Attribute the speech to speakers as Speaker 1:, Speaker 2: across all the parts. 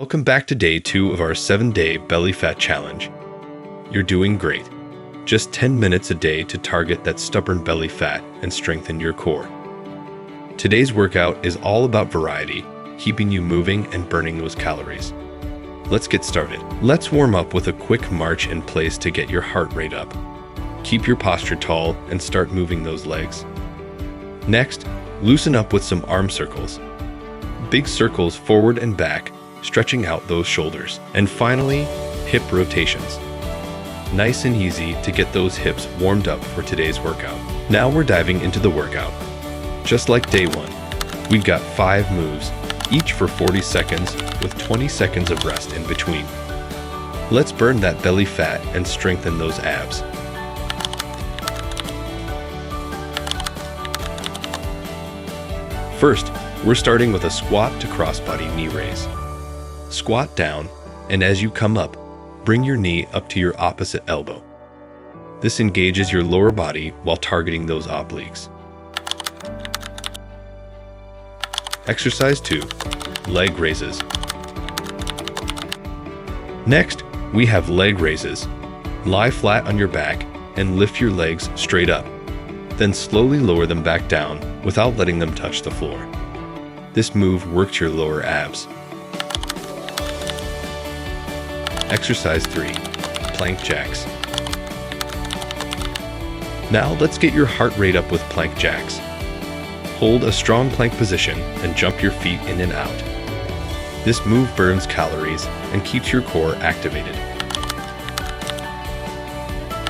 Speaker 1: Welcome back to day 2 of our 7-day belly fat challenge. You're doing great. Just 10 minutes a day to target that stubborn belly fat and strengthen your core. Today's workout is all about variety, keeping you moving and burning those calories. Let's get started. Let's warm up with a quick march in place to get your heart rate up. Keep your posture tall and start moving those legs. Next, loosen up with some arm circles. Big circles forward and back, stretching out those shoulders. And finally, hip rotations. Nice and easy to get those hips warmed up for today's workout. Now we're diving into the workout. Just like day 1, we've got 5 moves, each for 40 seconds with 20 seconds of rest in between. Let's burn that belly fat and strengthen those abs. First, we're starting with a squat to crossbody knee raise. Squat down, and as you come up, bring your knee up to your opposite elbow. This engages your lower body while targeting those obliques. Exercise 2, leg raises. Next, we have leg raises. Lie flat on your back and lift your legs straight up. Then slowly lower them back down without letting them touch the floor. This move works your lower abs. Exercise 3, plank jacks. Now let's get your heart rate up with plank jacks. Hold a strong plank position and jump your feet in and out. This move burns calories and keeps your core activated.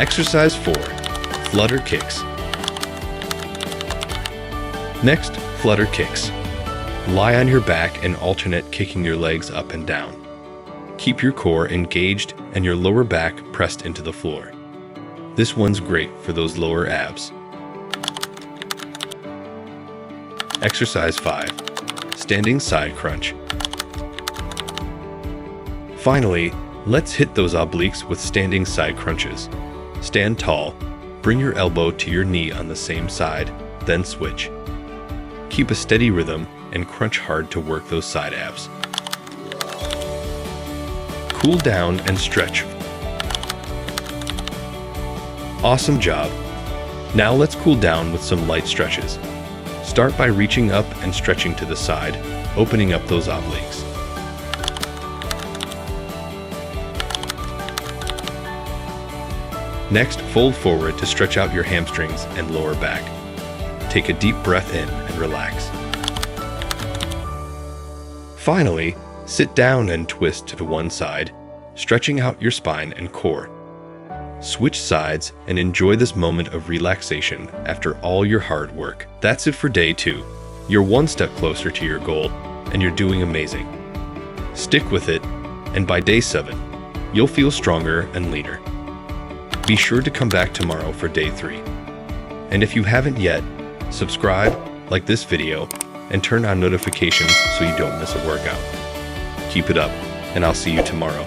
Speaker 1: Exercise 4, flutter kicks. Next, flutter kicks. Lie on your back and alternate kicking your legs up and down. Keep your core engaged and your lower back pressed into the floor. This one's great for those lower abs. Exercise 5, standing side crunch. Finally, let's hit those obliques with standing side crunches. Stand tall, bring your elbow to your knee on the same side, then switch. Keep a steady rhythm and crunch hard to work those side abs. Cool down and stretch. Awesome job. Now let's cool down with some light stretches. Start by reaching up and stretching to the side, opening up those obliques. Next, fold forward to stretch out your hamstrings and lower back. Take a deep breath in and relax. Finally, sit down and twist to one side, stretching out your spine and core. Switch sides and enjoy this moment of relaxation after all your hard work. That's it for day 2. You're one step closer to your goal, and you're doing amazing. Stick with it, and by day 7, you'll feel stronger and leaner. Be sure to come back tomorrow for day 3. And if you haven't yet, subscribe, like this video, and turn on notifications so you don't miss a workout. Keep it up, and I'll see you tomorrow.